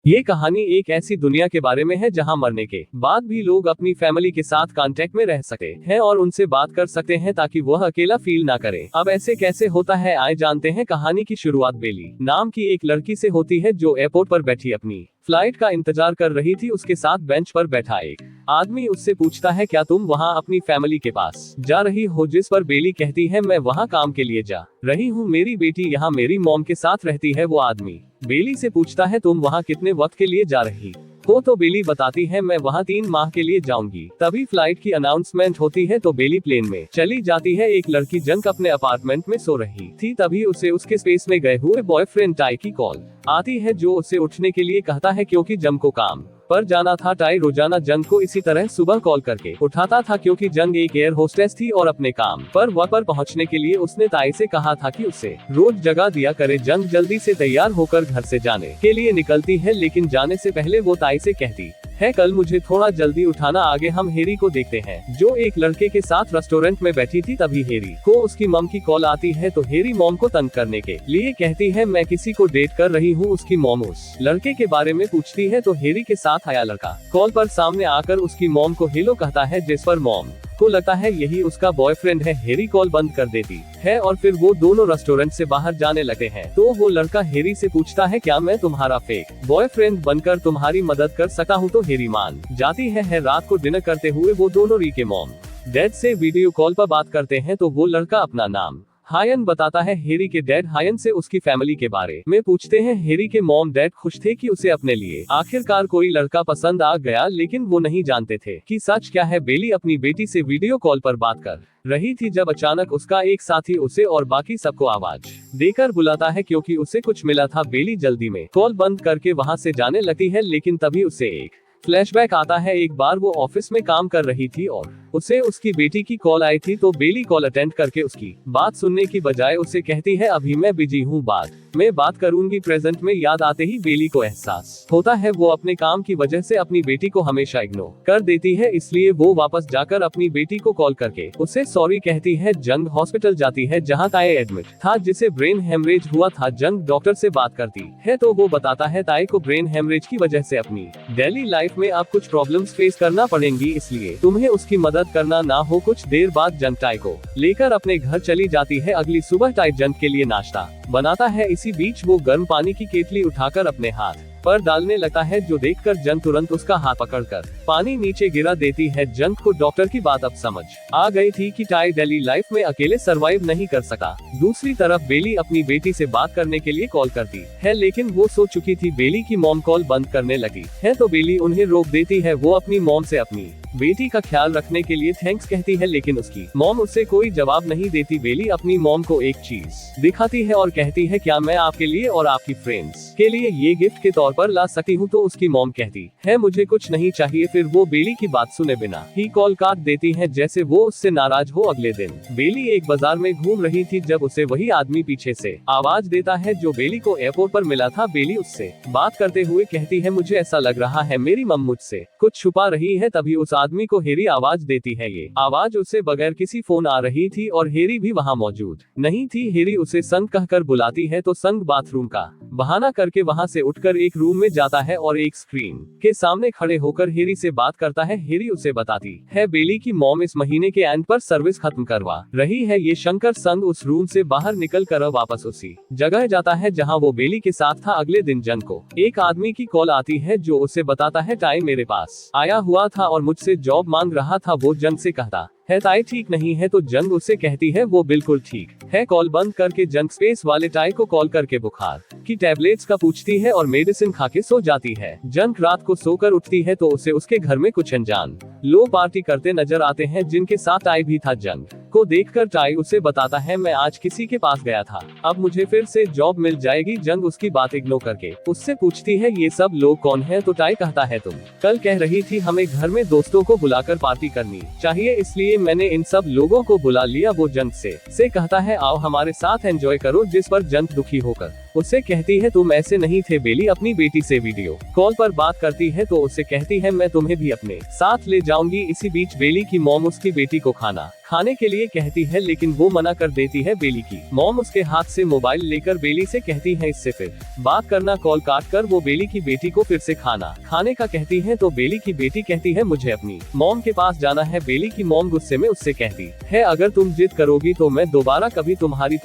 ये कहानी एक ऐसी दुनिया के बारे में है जहां मरने के बाद भी लोग अपनी फैमिली के साथ कांटेक्ट में रह सकते हैं और उनसे बात कर सकते हैं ताकि वह अकेला फील ना करे। अब ऐसे कैसे होता है, आए जानते हैं। कहानी की शुरुआत बेली नाम की एक लड़की से होती है जो एयरपोर्ट पर बैठी अपनी फ्लाइट का इंतजार कर रही थी। उसके साथ बेंच पर बैठा एक आदमी उससे पूछता है, क्या तुम वहाँ अपनी फैमिली के पास जा रही हो? जिस पर बेली कहती है, मैं वहाँ काम के लिए जा रही हूँ, मेरी बेटी यहाँ मेरी मॉम के साथ रहती है। वो आदमी बेली से पूछता है, तुम वहाँ कितने वक्त के लिए जा रही हो? तो बेली बताती है, मैं वहाँ 3 माह के लिए जाऊंगी। तभी फ्लाइट की अनाउंसमेंट होती है तो बेली प्लेन में चली जाती है। एक लड़की जंक अपने अपार्टमेंट में सो रही थी, तभी उसे उसके स्पेस में गए हुए बॉयफ्रेंड टाई की कॉल आती है, जो उसे उठने के लिए कहता है क्योंकि जंग को काम पर जाना था। टाई रोजाना जंग को इसी तरह सुबह कॉल करके उठाता था क्योंकि जंग एक एयर होस्टेस थी और अपने काम पर वक्त पर पहुंचने के लिए उसने टाई से कहा था कि उसे रोज जगा दिया करे। जंग जल्दी से तैयार होकर घर से जाने के लिए निकलती है, लेकिन जाने से पहले वो टाई से कहती है, कल मुझे थोड़ा जल्दी उठाना। आगे हम हेरी को देखते हैं जो एक लड़के के साथ रेस्टोरेंट में बैठी थी। तभी हेरी को उसकी मम की कॉल आती है तो हेरी मॉम को तंग करने के लिए कहती है, मैं किसी को डेट कर रही हूँ। उसकी मॉम उस लड़के के बारे में पूछती है तो हेरी के साथ आया लड़का कॉल पर सामने आकर उसकी मॉम को हेलो कहता है, जिस पर मॉम को लगता है यही उसका बॉयफ्रेंड है। हेरी कॉल बंद कर देती है और फिर वो दोनों रेस्टोरेंट से बाहर जाने लगते हैं। तो वो लड़का हेरी से पूछता है, क्या मैं तुम्हारा फेक बॉयफ्रेंड बनकर तुम्हारी मदद कर सकता हूँ? तो हेरी मान जाती है। रात को डिनर करते हुए वो दोनों री के मॉम डैड से वीडियो कॉल पर बात करते हैं तो वो लड़का अपना नाम हायन बताता है। हेरी के डैड हायन से उसकी फैमिली के बारे में पूछते हैं। हेरी के मॉम डैड खुश थे कि उसे अपने लिए आखिरकार कोई लड़का पसंद आ गया, लेकिन वो नहीं जानते थे कि सच क्या है। बेली अपनी बेटी से वीडियो कॉल पर बात कर रही थी जब अचानक उसका एक साथी उसे और बाकी सबको आवाज देकर बुलाता है क्योंकि उसे कुछ मिला था। बेली जल्दी में कॉल बंद करके वहां से जाने लगती है, लेकिन तभी उसे एक फ्लैशबैक आता है। एक बार वो ऑफिस में काम कर रही थी और उसे उसकी बेटी की कॉल आई थी। तो बेली कॉल अटेंड करके उसकी बात सुनने की बजाय उसे कहती है, अभी मैं बिजी हूँ, बाद में बात करूंगी। प्रेजेंट में याद आते ही बेली को एहसास होता है वो अपने काम की वजह से अपनी बेटी को हमेशा इग्नोर कर देती है, इसलिए वो वापस जाकर अपनी बेटी को कॉल करके उसे सॉरी कहती है। जंग हॉस्पिटल जाती है जहाँ ताई एडमिट था, जिसे ब्रेन हेमरेज हुआ था। जंग डॉक्टर से बात करती है तो वो बताता है ताई को ब्रेन हेमरेज की वजह से अपनी डेली लाइफ में अब कुछ प्रॉब्लम्स फेस करना पड़ेंगी, इसलिए तुम्हें उसकी मदद करना ना हो। कुछ देर बाद जंग टाई को लेकर अपने घर चली जाती है। अगली सुबह टाई जंग के लिए नाश्ता बनाता है। इसी बीच वो गर्म पानी की केतली उठाकर अपने हाथ पर डालने लगता है, जो देखकर जंग तुरंत उसका हाथ पकड़कर पानी नीचे गिरा देती है। जंग को डॉक्टर की बात अब समझ आ गई थी कि टाई डेली लाइफ में अकेले सरवाइव नहीं कर सका। दूसरी तरफ बेली अपनी बेटी से बात करने के लिए कॉल करती है, लेकिन वो सो चुकी थी। बेली की मॉम कॉल बंद करने लगी है तो बेली उन्हें रोक देती है। वो अपनी मॉम से अपनी बेटी का ख्याल रखने के लिए थैंक्स कहती है, लेकिन उसकी मॉम उससे कोई जवाब नहीं देती। बेली अपनी मॉम को एक चीज दिखाती है और कहती है, क्या मैं आपके लिए और आपकी फ्रेंड्स के लिए ये गिफ्ट के तौर पर ला सकती हूँ? तो उसकी मॉम कहती है, मुझे कुछ नहीं चाहिए। फिर वो बेली की बात सुने बिना ही कॉल काट देती है, जैसे वो उससे नाराज हो। अगले दिन बेली एक बाजार में घूम रही थी जब उसे वही आदमी पीछे से आवाज देता है जो बेली को एयरपोर्ट पर मिला था। बेली उससे बात करते हुए कहती है, मुझे ऐसा लग रहा है मेरी मम मुझसे कुछ छुपा रही है। तभी उस आदमी को हेरी आवाज देती है। ये आवाज उसे बगैर किसी फोन आ रही थी और हेरी भी वहाँ मौजूद नहीं थी। हेरी उसे संग कहकर बुलाती है तो संग बाथरूम का बहाना करके वहाँ से उठकर एक रूम में जाता है और एक स्क्रीन के सामने खड़े होकर हेरी से बात करता है। हेरी उसे बताती है बेली की मॉम इस महीने के एंड पर सर्विस खत्म करवा रही है। ये शंकर संग उस रूम से बाहर निकल कर वापस उसी जगह जाता है जहाँ वो बेली के साथ था। अगले दिन जंग को एक आदमी की कॉल आती है जो उसे बताता है, टाई मेरे पास आया हुआ था और मुझसे जॉब मांग रहा था। वो जंग से कहता है, ताई ठीक नहीं है? तो जंग उसे कहती है, वो बिल्कुल ठीक है। कॉल बंद करके जंग स्पेस वाले टाई को कॉल करके बुखार की टैबलेट्स का पूछती है और मेडिसिन खा के सो जाती है। जंग रात को सोकर उठती है तो उसे उसके घर में कुछ अनजान लोग पार्टी करते नजर आते हैं, जिनके साथ टाई भी था। जंग को देखकर टाई उसे बताता है, मैं आज किसी के पास गया था, अब मुझे फिर से जॉब मिल जाएगी। जंग उसकी बात इग्नोर करके उससे पूछती है, ये सब लोग कौन है? तो टाई कहता है, तुम कल कह रही थी हमें घर में दोस्तों को बुलाकर पार्टी करनी चाहिए, इसलिए मैंने इन सब लोगों को बुला लिया। वो जंग से कहता है, आओ हमारे साथ एंजॉय करो। जिस पर जंग दुखी होकर उससे कहती है तुम ऐसे नहीं थे। बेली अपनी बेटी से वीडियो कॉल पर बात करती है तो उससे कहती है मैं तुम्हें भी अपने साथ ले जाऊंगी। इसी बीच बेली की मॉम उसकी बेटी को खाना खाने के लिए कहती है लेकिन वो मना कर देती है। बेली की मॉम उसके हाथ से मोबाइल लेकर बेली से कहती है इससे फिर बात करना। कॉल काट कर वो बेली की बेटी को फिर से खाना खाने का कहती है तो बेली की बेटी कहती है मुझे अपनी मॉम के पास जाना है। बेली की मॉम गुस्से में उससे कहती है अगर तुम जिद करोगी तो मैं दोबारा कभी तुम्हारी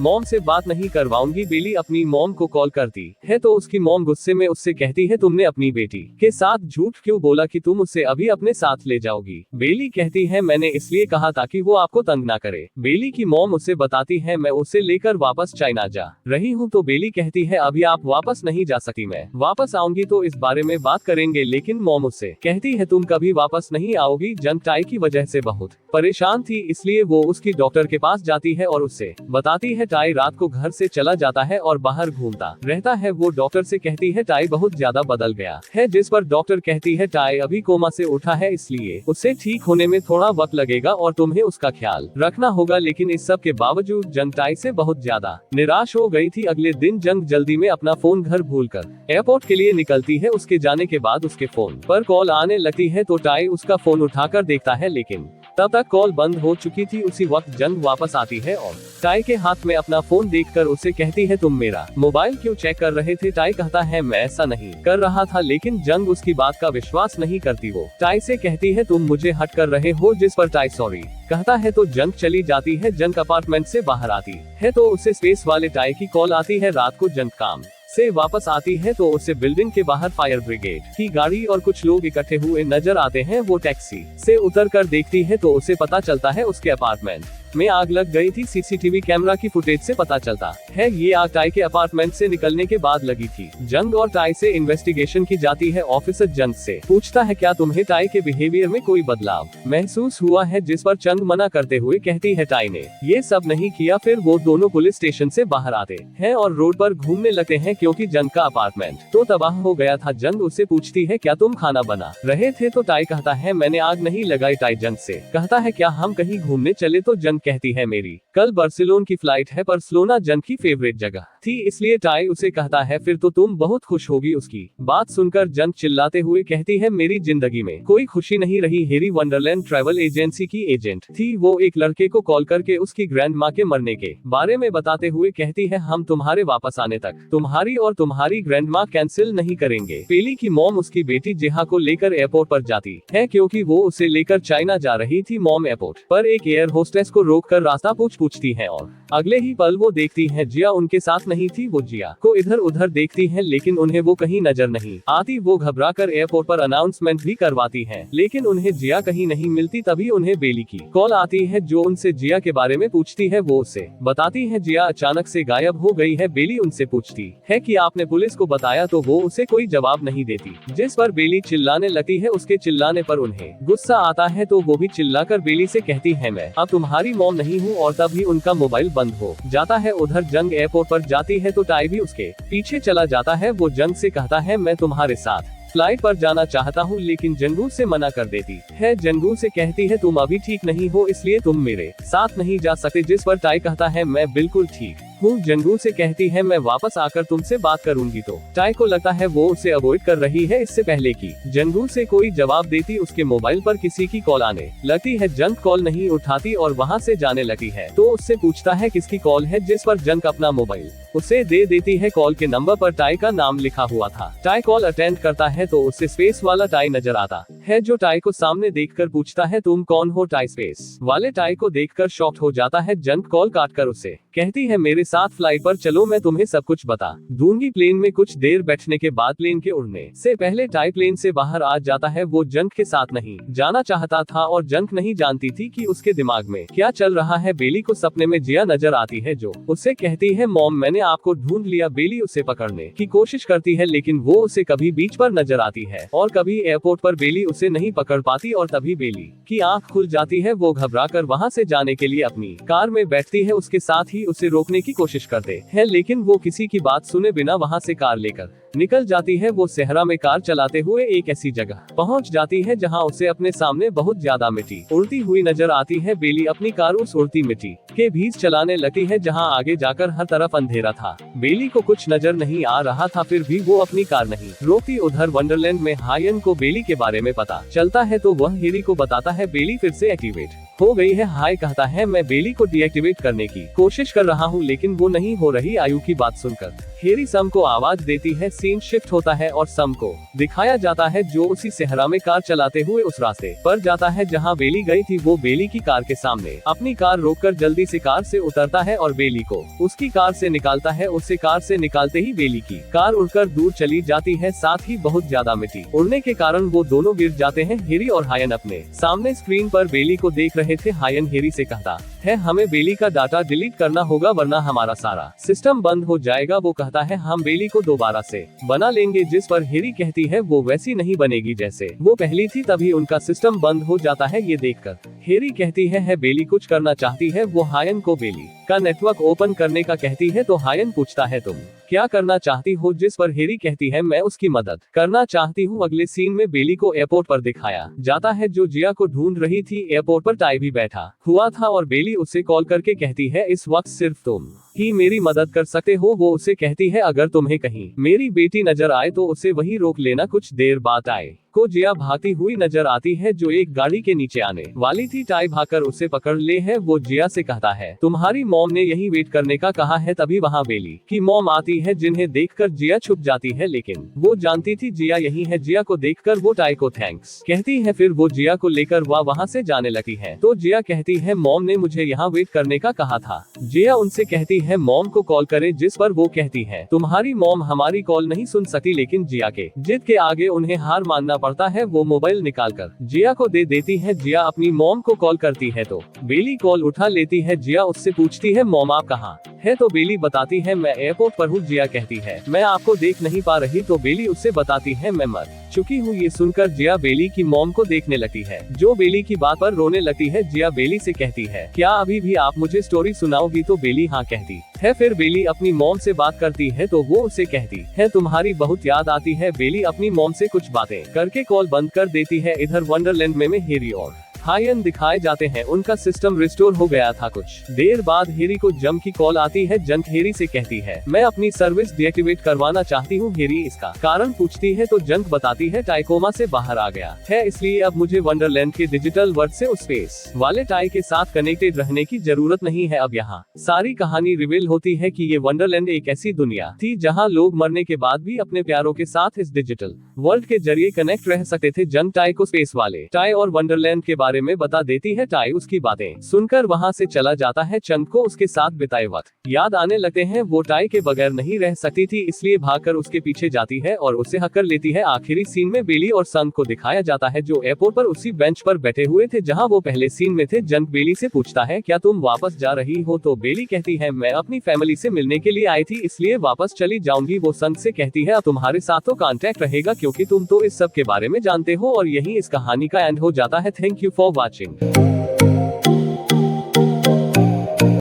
मॉम से बात नहीं करवाऊंगी। बेली अपनी मॉम को कॉल करती है तो उसकी मॉम गुस्से में उससे कहती है तुमने अपनी बेटी के साथ झूठ क्यों बोला कि तुम उसे अभी अपने साथ ले जाओगी। बेली कहती है मैंने इसलिए कहा ताकि वो आपको तंग ना करे। बेली की मॉम उसे बताती है मैं उसे लेकर वापस चाइना जा रही हूँ। तो बेली कहती है अभी आप वापस नहीं जा सकती, मैं वापस आऊंगी तो इस बारे में बात करेंगे। लेकिन मॉम उससे कहती है तुम कभी वापस नहीं आओगी। जंग टाई की वजह से बहुत परेशान थी इसलिए वो उसकी डॉक्टर के पास जाती है और उससे बताती है टाई रात को घर से चला जाता है और बाहर घूमता रहता है। वो डॉक्टर से कहती है टाई बहुत ज्यादा बदल गया है, जिस पर डॉक्टर कहती है टाई अभी कोमा से उठा है इसलिए उसे ठीक होने में थोड़ा वक्त लगेगा और तुम्हें उसका ख्याल रखना होगा। लेकिन इस सब के बावजूद जंग टाई से बहुत ज्यादा निराश हो गई थी। अगले दिन जंग जल्दी में अपना फोन घर भूलकर एयरपोर्ट के लिए निकलती है। उसके जाने के बाद उसके फोन पर कॉल आने लगती है तो टाई उसका फोन उठाकर देखता है लेकिन तब तक कॉल बंद हो चुकी थी। उसी वक्त जंग वापस आती है और टाई के हाथ में अपना फोन देखकर उसे कहती है तुम मेरा मोबाइल क्यों चेक कर रहे थे। टाई कहता है मैं ऐसा नहीं कर रहा था, लेकिन जंग उसकी बात का विश्वास नहीं करती। वो टाई से कहती है तुम मुझे हट कर रहे हो, जिस पर टाई सॉरी कहता है तो जंग चली जाती है। जंग अपार्टमेंट से बाहर आती है तो उसे स्पेस वाले टाई की कॉल आती है। रात को जंग काम से वापस आती है तो उसे बिल्डिंग के बाहर फायर ब्रिगेड की गाड़ी और कुछ लोग इकट्ठे हुए नजर आते हैं। वो टैक्सी से उतर कर देखती है तो उसे पता चलता है उसके अपार्टमेंट में आग लग गई थी। सीसीटीवी कैमरा की फुटेज से पता चलता है ये आग टाई के अपार्टमेंट से निकलने के बाद लगी थी। जंग और टाई से इन्वेस्टिगेशन की जाती है। ऑफिसर जंग से पूछता है क्या तुम्हें टाई के बिहेवियर में कोई बदलाव महसूस हुआ है, जिस पर जंग मना करते हुए कहती है टाई ने ये सब नहीं किया। फिर वो दोनों पुलिस स्टेशन से बाहर आते हैं और रोड पर घूमने लगते हैं क्योंकि जंग का अपार्टमेंट तो तबाह हो गया था। जंग उससे पूछती है क्या तुम खाना बना रहे थे, तो टाई कहता है मैंने आग नहीं लगाई। टाई जंग से कहता है क्या हम कहीं घूमने चले, तो जंग कहती है मेरी कल बार्सिलोना की फ्लाइट है। बार्सिलोना जंग की फेवरेट जगह थी इसलिए टाई उसे कहता है फिर तो तुम बहुत खुश होगी। उसकी बात सुनकर जंग चिल्लाते हुए कहती है मेरी जिंदगी में कोई खुशी नहीं रही। हेरी वंडरलैंड ट्रैवल एजेंसी की एजेंट थी। वो एक लड़के को कॉल करके उसकी ग्रैंड माँ के मरने के बारे में बताते हुए कहती है हम तुम्हारे वापस आने तक तुम्हारी और तुम्हारी ग्रैंड माँ कैंसिल नहीं करेंगे। पेली की मॉम उसकी बेटी जिहा को लेकर एयरपोर्ट पर जाती है क्योंकि वो उसे लेकर चाइना जा रही थी। मॉम एयरपोर्ट पर एक एयर होस्टेस को रोककर रास्ता पूछती है और अगले ही पल वो देखती है जिया उनके साथ नहीं थी। वो जिया को इधर उधर देखती है लेकिन उन्हें वो कहीं नजर नहीं आती। वो घबराकर एयरपोर्ट पर अनाउंसमेंट भी करवाती है लेकिन उन्हें जिया कहीं नहीं मिलती। तभी उन्हें बेली की कॉल आती है जो उनसे जिया के बारे में पूछती है। वो उसे बताती है जिया अचानक से गायब हो गई है। बेली उनसे पूछती है कि आपने पुलिस को बताया, तो वो उसे कोई जवाब नहीं देती, जिस पर बेली चिल्लाने लगती है। उसके चिल्लाने पर उन्हें गुस्सा आता है तो वो भी चिल्लाकर बेली से कहती है मैं अब तुम्हारी मॉम नहीं हूँ, और तभी उनका मोबाइल बंद हो जाता है। उधर जंग एयरपोर्ट पर जाती है तो टाई भी उसके पीछे चला जाता है। वो जंग से कहता है मैं तुम्हारे साथ फ्लाइट पर जाना चाहता हूँ, लेकिन जंगू से मना कर देती है। जंगू से कहती है तुम अभी ठीक नहीं हो इसलिए तुम मेरे साथ नहीं जा सकते, जिस पर टाई कहता है मैं बिल्कुल ठीक हूँ। जंगू से कहती है मैं वापस आकर तुमसे बात करूंगी। तो टाई को लगता है वो उसे अवॉइड कर रही है। इससे पहले कि जंगू से कोई जवाब देती उसके मोबाइल पर किसी की कॉल आने लगती है। जंग कॉल नहीं उठाती और वहाँ से जाने लगती है तो उससे पूछता है किसकी कॉल है, जिस पर जंग अपना मोबाइल उसे दे देती है। कॉल के नंबर पर टाई का नाम लिखा हुआ था। टाई कॉल अटेंड करता है तो उससे स्पेस वाला टाई नजर आता है जो टाई को सामने देखकर पूछता है तुम कौन हो। टाई स्पेस वाले टाई को देखकर शॉक्ड हो जाता है। जंग कॉल काटकर उसे कहती है मेरे साथ फ्लाइट पर चलो, मैं तुम्हें सब कुछ बता दूंगी। प्लेन में कुछ देर बैठने के बाद प्लेन के उड़ने से पहले टाई प्लेन से बाहर आ जाता है। वो जंग के साथ नहीं जाना चाहता था और जंग नहीं जानती थी कि उसके दिमाग में क्या चल रहा है। बेली को सपने में जिया नजर आती है जो उससे कहती है मॉम मैंने आपको ढूंढ लिया। बेली उसे पकड़ने की कोशिश करती है लेकिन वो उसे कभी बीच पर नजर आती है और कभी एयरपोर्ट पर। बेली उसे नहीं पकड़ पाती और तभी बेली की आंख खुल जाती है। वो घबराकर वहां से जाने के लिए अपनी कार में बैठती है। उसके साथ ही उसे रोकने की कोशिश करते हैं लेकिन वो किसी की बात सुने बिना वहां से कार लेकर निकल जाती है। वो सहरा में कार चलाते हुए एक ऐसी जगह पहुंच जाती है जहां उसे अपने सामने बहुत ज्यादा मिट्टी उड़ती हुई नजर आती है। बेली अपनी कार उस उड़ती मिट्टी के बीच चलाने लगती है जहां आगे जाकर हर तरफ अंधेरा था। बेली को कुछ नजर नहीं आ रहा था, फिर भी वो अपनी कार नहीं रोकती। उधर वंडरलैंड में हायन को बेली के बारे में पता चलता है तो वह हेरी को बताता है। बेली फिर से एक्टिवेट हो गई है। हाय कहता है, मैं बेली को डीएक्टिवेट करने की कोशिश कर रहा हूँ लेकिन वो नहीं हो रही। आयु की बात सुनकर हेरी सम को आवाज देती है। सीन शिफ्ट होता है और सम को दिखाया जाता है जो उसी सहरा में कार चलाते हुए उस रास्ते पर जाता है जहां बेली गई थी। वो बेली की कार के सामने अपनी कार रोककर जल्दी से कार से उतरता है और बेली को उसकी कार से निकालता है। उसे कार से निकालते ही बेली की कार उड़कर दूर चली जाती है, साथ ही बहुत ज्यादा मिट्टी उड़ने के कारण वो दोनों गिर जाते हैं। हेरी और हायन अपने सामने स्क्रीन पर बेली को देख रहे थे। हायन हेरी से कहता है, हमें बेली का डाटा डिलीट करना होगा वरना हमारा सारा सिस्टम बंद हो जाएगा। वो कहता है, हम बेली को दोबारा से बना लेंगे, जिस पर हेरी कहती है वो वैसी नहीं बनेगी जैसे वो पहली थी। तभी उनका सिस्टम बंद हो जाता है। ये देखकर हेरी कहती है बेली कुछ करना चाहती है। वो हायन को बेली का नेटवर्क ओपन करने का कहती है तो हायन पूछता है, तुम क्या करना चाहती हो? जिस पर हेरी कहती है, मैं उसकी मदद करना चाहती हूँ। अगले सीन में बेली को एयरपोर्ट पर दिखाया जाता है जो जिया को ढूंढ रही थी। एयरपोर्ट पर टाई भी बैठा हुआ था और बेली उसे कॉल करके कहती है, इस वक्त सिर्फ तुम ही मेरी मदद कर सकते हो। वो उसे कहती है, अगर तुम्हें कहीं मेरी बेटी नजर आए तो उसे वहीं रोक लेना। कुछ देर बाद आए को जिया भागती हुई नजर आती है जो एक गाड़ी के नीचे आने वाली थी। टाई भागकर उसे पकड़ ले है। वो जिया से कहता है, तुम्हारी मॉम ने यही वेट करने का कहा है। तभी वहाँ बेली की मॉम आती है जिन्हें देखकर जिया छुप जाती है, लेकिन वो जानती थी जिया यही है। जिया को देखकर वो टाई को थैंक्स कहती है। फिर वो जिया को लेकर वहाँ से जाने लगती है तो जिया कहती है, मॉम ने मुझे यहाँ वेट करने का कहा था। जिया उनसे कहती है मॉम को कॉल करे, जिस पर वो कहती है, तुम्हारी मॉम हमारी कॉल नहीं सुन सकती। लेकिन जिया के जिद के आगे उन्हें हार मानना पड़ता है। वो मोबाइल निकालकर जिया को दे देती है। जिया अपनी मॉम को कॉल करती है तो बेली कॉल उठा लेती है। जिया उससे पूछती है, मॉम आप कहाँ है? तो बेली बताती है, मैं एयरपोर्ट पर हूँ। जिया कहती है, मैं आपको देख नहीं पा रही। तो बेली उससे बताती है, मैं मर चुकी हूँ। ये सुनकर जिया बेली की मॉम को देखने लगती है जो बेली की बात पर रोने लगती है। जिया बेली से कहती है, क्या अभी भी आप मुझे स्टोरी सुनाओगी? तो बेली हाँ कहती है। फिर बेली अपनी मॉम से बात करती है तो वो उसे कहती है, तुम्हारी बहुत याद आती है। बेली अपनी मॉम से कुछ बातें करके कॉल बंद कर देती है। इधर वंडरलैंड में हेरी और हायन दिखाए जाते हैं। उनका सिस्टम रिस्टोर हो गया था। कुछ देर बाद हेरी को जंक की कॉल आती है। जंक हेरी से कहती है, मैं अपनी सर्विस डीएक्टिवेट करवाना चाहती हूँ। हेरी इसका कारण पूछती है तो जंक बताती है, टाई कोमा से बाहर आ गया है, इसलिए अब मुझे वंडरलैंड के डिजिटल वर्ल्ड से उस स्पेस वाले टाई के साथ कनेक्टेड रहने की जरूरत नहीं है। अब यहाँ सारी कहानी रिवील होती है कि ये वंडरलैंड एक ऐसी दुनिया थी जहाँ लोग मरने के बाद भी अपने प्यारों के साथ इस डिजिटल वर्ल्ड के जरिए कनेक्ट रह सकते थे। जंक टाई को स्पेस वाले टाई और वंडरलैंड के बारे में बता देती है। टाई उसकी बातें सुनकर वहाँ से चला जाता है। चंक को उसके साथ बिताए वक्त याद आने लगते हैं। वो टाई के बगैर नहीं रह सकती थी, इसलिए भागकर उसके पीछे जाती है और उसे हक कर लेती है। आखिरी सीन में बेली और संग को दिखाया जाता है जो एयरपोर्ट पर उसी बेंच पर बैठे हुए थे जहाँ वो पहले सीन में थे। जंक बेली से पूछता है, क्या तुम वापस जा रही हो? तो बेली कहती है, मैं अपनी फैमिली से मिलने के लिए आई थी, इसलिए वापस चली जाऊंगी। वो संग से कहती है, तुम्हारे साथ तो कांटेक्ट रहेगा क्योंकि तुम तो इस सब के बारे में जानते हो। और यही इस कहानी का एंड हो जाता है। Thank you for watching.